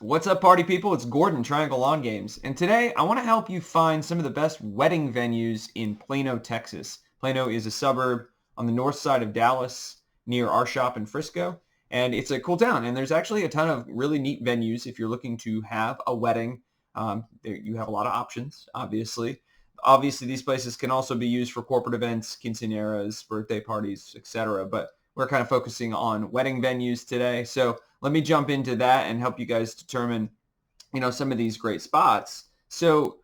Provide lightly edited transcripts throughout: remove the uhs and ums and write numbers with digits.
What's up, party people? It's Gordon, Triangle Lawn Games, and today I want to help you find some of the best wedding venues in Plano, Texas. Plano is a suburb on the north side of Dallas near our shop in Frisco, and it's a cool town, and there's actually a ton of really neat venues if you're looking to have a wedding. You have a lot of options, obviously. Obviously, these places can also be used for corporate events, quinceañeras, birthday parties, etc., but we're kind of focusing on wedding venues today. So let me jump into that and help you guys determine, some of these great spots. So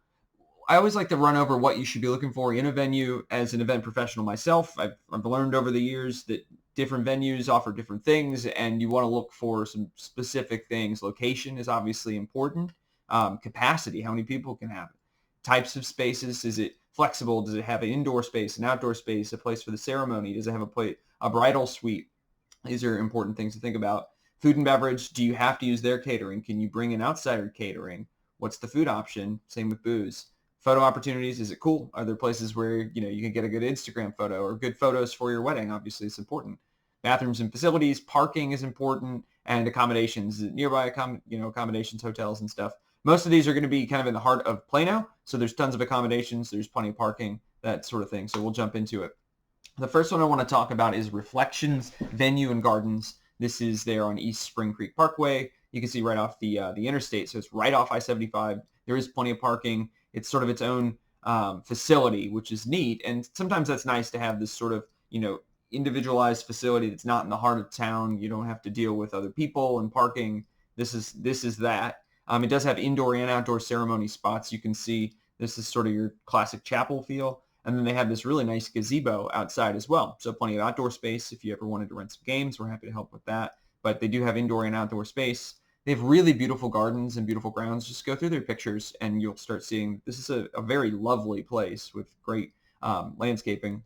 I always like to run over what you should be looking for in a venue. As an event professional myself, I've learned over the years that different venues offer different things, and you want to look for some specific things. Location is obviously important. Capacity, how many people can have it? Types of spaces, is it flexible? Does it have an indoor space, an outdoor space, a place for the ceremony? Does it have a bridal suite? These are important things to think about. Food and beverage, do you have to use their catering? Can you bring in outsider catering? What's the food option? Same with booze. Photo opportunities, is it cool? Are there places where, you can get a good Instagram photo or good photos for your wedding? Obviously, it's important. Bathrooms and facilities, parking is important, and accommodations, nearby accommodations, hotels and stuff. Most of these are going to be kind of in the heart of Plano, so there's tons of accommodations, there's plenty of parking, that sort of thing. So we'll jump into it. The first one I want to talk about is Reflections Venue and Gardens. This is there on East Spring Creek Parkway. You can see right off the interstate, so it's right off I-75. There is plenty of parking. It's sort of its own facility, which is neat. And sometimes that's nice to have this sort of individualized facility that's not in the heart of town. You don't have to deal with other people and parking. This is that. It does have indoor and outdoor ceremony spots. You can see this is sort of your classic chapel feel. And then they have this really nice gazebo outside as well. So plenty of outdoor space. If you ever wanted to rent some games, we're happy to help with that. But they do have indoor and outdoor space. They have really beautiful gardens and beautiful grounds. Just go through their pictures and you'll start seeing this is a very lovely place with great landscaping.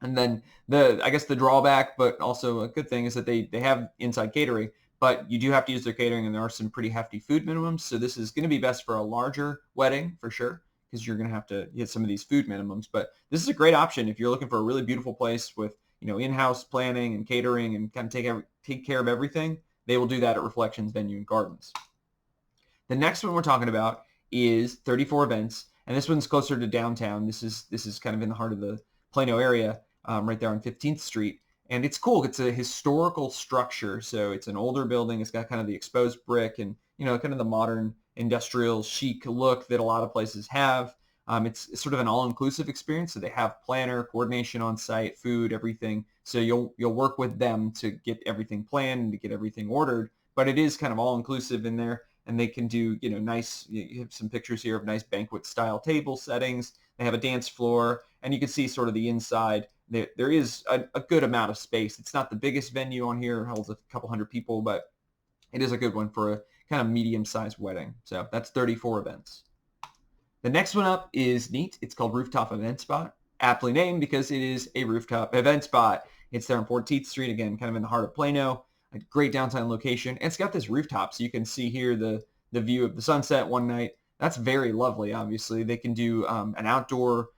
And then I guess the drawback, but also a good thing, is that they have inside catering, but you do have to use their catering, and there are some pretty hefty food minimums. So this is going to be best for a larger wedding for sure, because you're going to have to hit some of these food minimums. But this is a great option if you're looking for a really beautiful place with in-house planning and catering and kind of take care of everything. They will do that at Reflections Venue and Gardens. The next one we're talking about is 34 Events, and this one's closer to downtown. This is kind of in the heart of the Plano area, right there on 15th Street. And it's cool. It's a historical structure. So it's an older building. It's got kind of the exposed brick and, kind of the modern industrial chic look that a lot of places have. It's sort of an all-inclusive experience. So they have planner, coordination on site, food, everything. So you'll work with them to get everything planned and to get everything ordered. But it is kind of all-inclusive in there. And they can do, nice, you have some pictures here of nice banquet style table settings. They have a dance floor, and you can see sort of the inside. There is a good amount of space. It's not the biggest venue on here. It holds a couple hundred people, but it is a good one for a kind of medium-sized wedding. So that's 34 Events. The next one up is neat. It's called Rooftop Event Spot, aptly named because it is a rooftop event spot. It's there on 14th Street, again, kind of in the heart of Plano. A great downtown location. And it's got this rooftop, so you can see here the view of the sunset one night. That's very lovely, obviously. They can do an outdoor,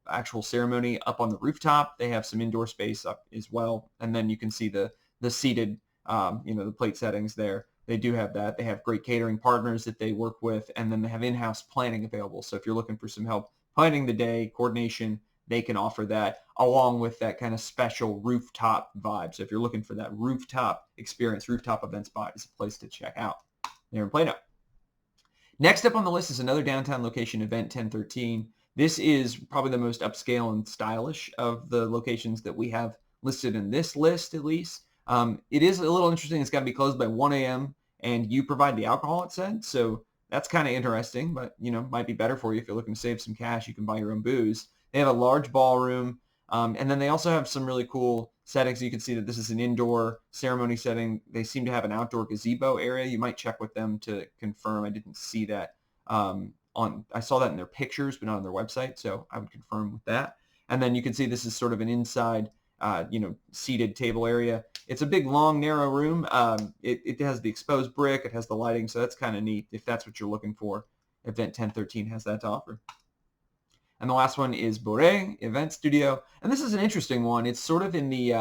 actual ceremony up on the rooftop. They have some indoor space up as well. And then you can see the seated, the plate settings there. They do have that. They have great catering partners that they work with, and then they have in-house planning available. So if you're looking for some help planning the day, coordination, they can offer that along with that kind of special rooftop vibe. So if you're looking for that rooftop experience, Rooftop Event Spot is a place to check out there in Plano. Next up on the list is another downtown location, Event 1013. This is probably the most upscale and stylish of the locations that we have listed in this list, at least. It is a little interesting. It's got to be closed by 1 a.m. and you provide the alcohol, it said. So that's kind of interesting, but, might be better for you if you're looking to save some cash. You can buy your own booze. They have a large ballroom, and then they also have some really cool settings. You can see that this is an indoor ceremony setting. They seem to have an outdoor gazebo area. You might check with them to confirm. I didn't see that I saw that in their pictures, but not on their website, so I would confirm with that. And then you can see this is sort of an inside, seated table area. It's a big, long, narrow room. It has the exposed brick. It has the lighting, so that's kind of neat if that's what you're looking for. Event 1013 has that to offer. And the last one is Bore Event Studio. And this is an interesting one. It's sort of in the,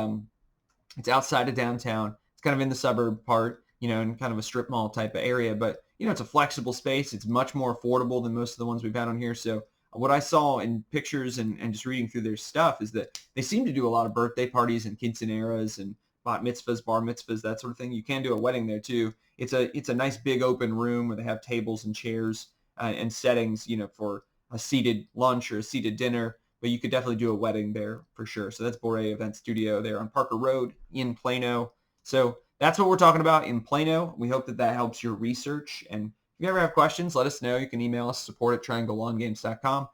it's outside of downtown. It's kind of in the suburb part. in kind of a strip mall type of area. But, it's a flexible space. It's much more affordable than most of the ones we've had on here. So what I saw in pictures and just reading through their stuff is that they seem to do a lot of birthday parties and quinceaneras and bat mitzvahs, bar mitzvahs, that sort of thing. You can do a wedding there too. It's a nice big open room where they have tables and chairs and settings, for a seated lunch or a seated dinner. But you could definitely do a wedding there for sure. So that's Bore Event Studio there on Parker Road in Plano. So that's what we're talking about in Plano. We hope that helps your research. And if you ever have questions, let us know. You can email us, support@trianglelawngames.com.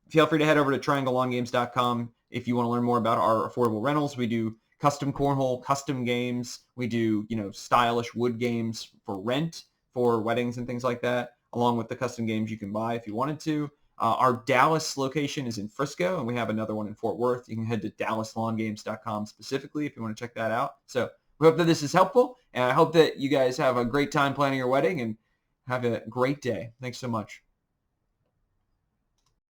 Feel free to head over to trianglelawngames.com if you want to learn more about our affordable rentals. We do custom cornhole, custom games. We do, stylish wood games for rent for weddings and things like that, along with the custom games you can buy if you wanted to. Our Dallas location is in Frisco, and we have another one in Fort Worth. You can head to dallaslawngames.com specifically if you want to check that out. So we hope that this is helpful, and I hope that you guys have a great time planning your wedding and have a great day. Thanks so much.